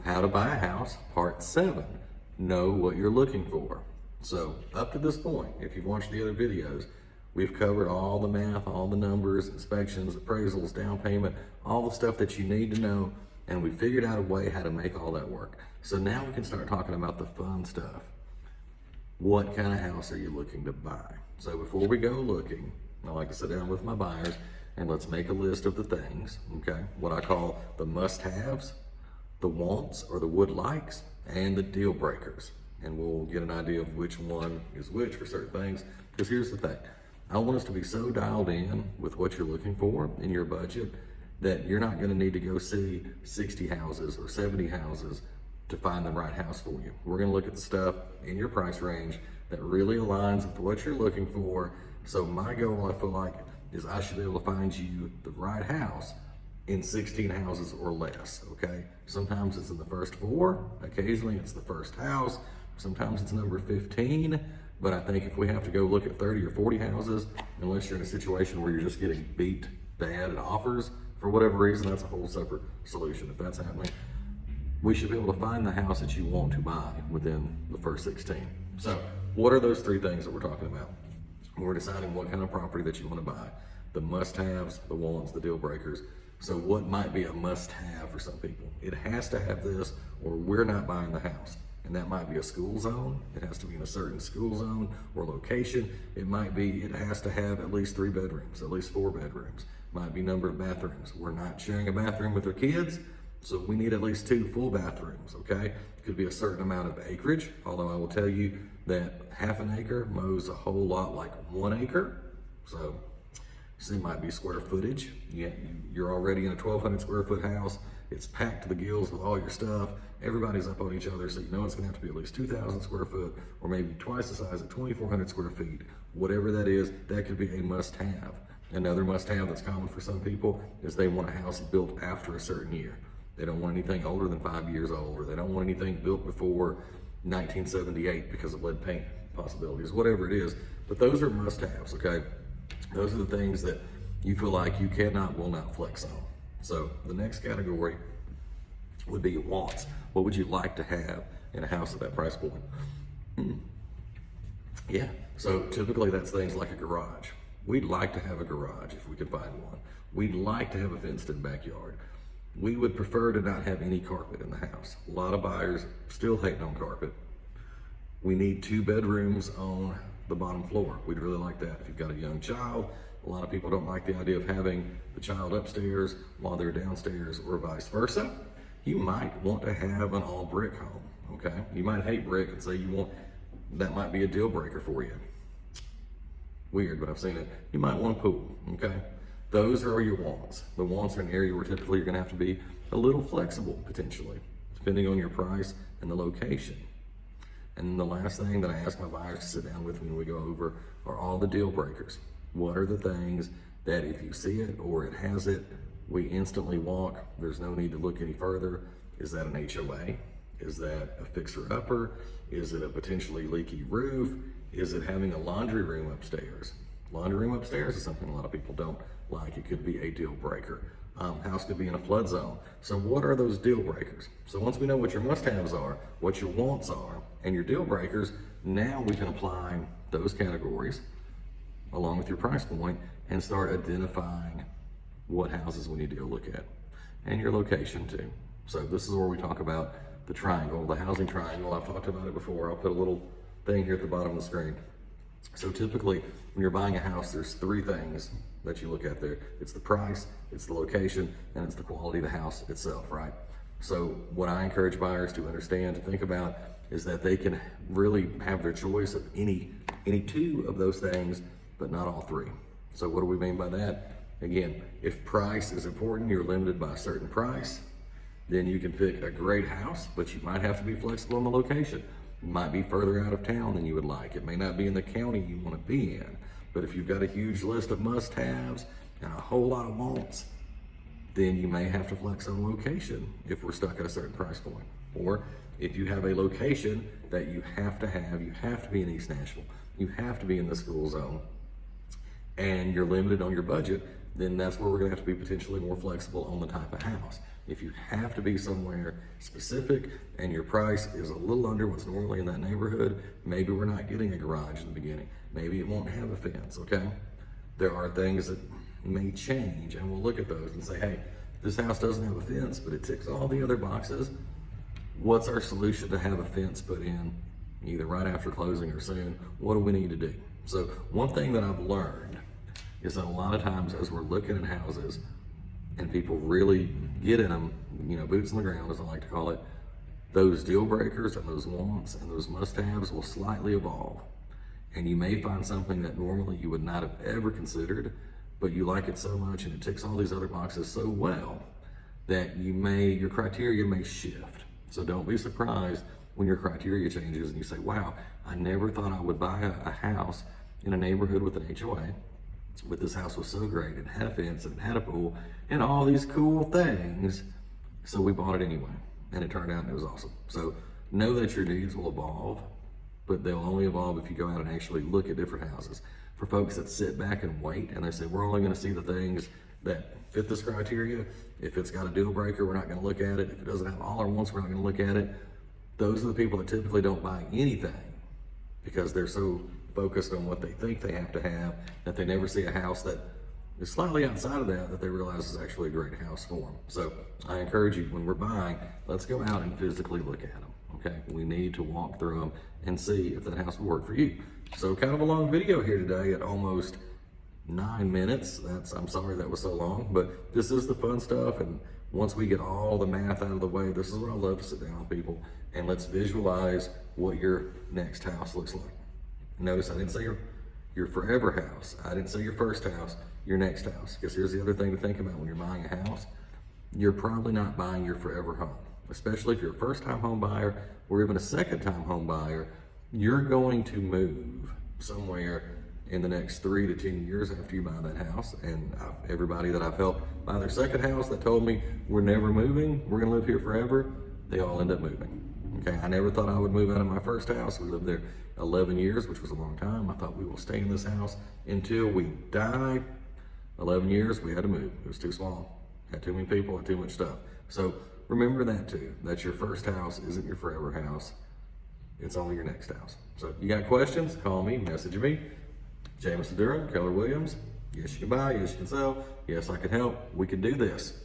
How to Buy a House, Part 7. Know what you're looking for. So up to this point, if you've watched the other videos, we've covered all the math, all the numbers, inspections, appraisals, down payment, all the stuff that you need to know, and we figured out a way how to make all that work. So now we can start talking about the fun stuff. What kind of house are you looking to buy? So before we go looking, I like to sit down with my buyers and let's make a list of the things, okay? What I call the must-haves, the wants or the would likes, and the deal breakers. And we'll get an idea of which one is which for certain things. Because here's the thing, I want us to be so dialed in with what you're looking for in your budget that you're not gonna need to go see 60 houses or 70 houses to find the right house for you. We're gonna look at the stuff in your price range that really aligns with what you're looking for. So my goal, I feel like, is I should be able to find you the right house in 16 houses or less, okay? Sometimes it's in the first 4, occasionally it's the first house, sometimes it's number 15, but I think if we have to go look at 30 or 40 houses, unless you're in a situation where you're just getting beat bad at offers, for whatever reason, that's a whole separate solution if that's happening. We should be able to find the house that you want to buy within the first 16. So what are those 3 things that we're talking about? We're deciding what kind of property that you want to buy, the must-haves, the wants, the deal breakers. So what might be a must-have for some people? It has to have this or we're not buying the house. And that might be a school zone. It has to be in a certain school zone or location. It might be, it has to have at least 3 bedrooms, at least 4 bedrooms. Might be number of bathrooms. We're not sharing a bathroom with our kids, so we need at least 2 full bathrooms, okay? It could be a certain amount of acreage, although I will tell you that half an acre mows a whole lot like 1 acre. So it might be square footage. You're already in a 1,200 square foot house. It's packed to the gills with all your stuff. Everybody's up on each other, so you know it's gonna have to be at least 2,000 square foot or maybe twice the size at 2,400 square feet. Whatever that is, that could be a must-have. Another must-have that's common for some people is they want a house built after a certain year. They don't want anything older than 5 years old, or they don't want anything built before 1978 because of lead paint possibilities, whatever it is. But those are must-haves, okay? Those are the things that you feel like you cannot, will not flex on. So the next category would be wants. What would you like to have in a house at that price point? Yeah, so typically that's things like a garage. We'd like to have a garage if we could find one. We'd like to have a fenced-in backyard. We would prefer to not have any carpet in the house. A lot of buyers still hating on carpet. We need 2 bedrooms on the bottom floor. We'd really like that. If you've got a young child, a lot of people don't like the idea of having the child upstairs while they're downstairs or vice versa. You might want to have an all brick home, okay? You might hate brick and say you want, that might be a deal breaker for you. Weird, but I've seen it. You might want a pool, okay? Those are your wants. The wants are an area where typically you're gonna have to be a little flexible, potentially, depending on your price and the location. And the last thing that I ask my buyers to sit down with me when we go over are all the deal breakers. What are the things that if you see it or it has it, we instantly walk, there's no need to look any further. Is that an HOA? Is that a fixer-upper? Is it a potentially leaky roof? Is it having a laundry room upstairs? Laundry room upstairs is something a lot of people don't like. It could be a deal breaker. House could be in a flood zone. So what are those deal breakers? So once we know what your must-haves are, what your wants are, and your deal breakers, now we can apply those categories along with your price point and start identifying what houses we need to go look at and your location too. So this is where we talk about the triangle, the housing triangle. I've talked about it before. I'll put a little thing here at the bottom of the screen. So typically when you're buying a house, there's 3 things that you look at there. It's the price, it's the location, and it's the quality of the house itself, right? So what I encourage buyers to understand, to think about, is that they can really have their choice of any 2 of those things, but not all 3. So what do we mean by that? Again, if price is important, you're limited by a certain price, then you can pick a great house, but you might have to be flexible on the location. It might be further out of town than you would like. It may not be in the county you want to be in. But if you've got a huge list of must-haves and a whole lot of wants, then you may have to flex on location if we're stuck at a certain price point. Or if you have a location that you have to be in East Nashville, you have to be in the school zone, and you're limited on your budget, then that's where we're gonna have to be potentially more flexible on the type of house. If you have to be somewhere specific and your price is a little under what's normally in that neighborhood, maybe we're not getting a garage in the beginning. Maybe it won't have a fence, okay? There are things that may change, and we'll look at those and say, hey, this house doesn't have a fence, but it ticks all the other boxes. What's our solution to have a fence put in either right after closing or soon? What do we need to do? So one thing that I've learned is that a lot of times as we're looking at houses and people really get in them, you know, boots on the ground, as I like to call it, those deal breakers and those wants and those must-haves will slightly evolve. And you may find something that normally you would not have ever considered, but you like it so much and it ticks all these other boxes so well that your criteria may shift. So don't be surprised when your criteria changes and you say, wow, I never thought I would buy a house in a neighborhood with an HOA, but this house was so great. It had a fence and it had a pool and all these cool things. So we bought it anyway, and it turned out and it was awesome. So know that your needs will evolve, but they'll only evolve if you go out and actually look at different houses. For folks that sit back and wait and they say, we're only gonna see the things that fit this criteria. If it's got a deal breaker, we're not gonna look at it. If it doesn't have all our wants, we're not gonna look at it. Those are the people that typically don't buy anything because they're so focused on what they think they have to have that they never see a house that is slightly outside of that they realize is actually a great house for them. So I encourage you, when we're buying, let's go out and physically look at them, okay? We need to walk through them and see if that house will work for you. So kind of a long video here today at almost 9 minutes. I'm sorry that was so long, but this is the fun stuff. And once we get all the math out of the way, this is where I love to sit down with people and let's visualize what your next house looks like. Notice I didn't say your forever house. I didn't say your first house, your next house. Because here's the other thing to think about when you're buying a house. You're probably not buying your forever home, especially if you're a first-time home buyer or even a second-time home buyer. You're going to move somewhere in the next 3 to 10 years after you buy that house. And everybody that I've helped buy their second house that told me we're never moving, we're gonna live here forever, they all end up moving. Okay, I never thought I would move out of my first house. We lived there 11 years, which was a long time. I thought we will stay in this house until we die. 11 years, we had to move. It was too small. Had too many people, had too much stuff. So remember that too, that your first house isn't your forever house. It's only your next house. So you got questions, call me, message me. Jamison Durham, Keller Williams. Yes, you can buy, yes, you can sell. Yes, I can help. We can do this.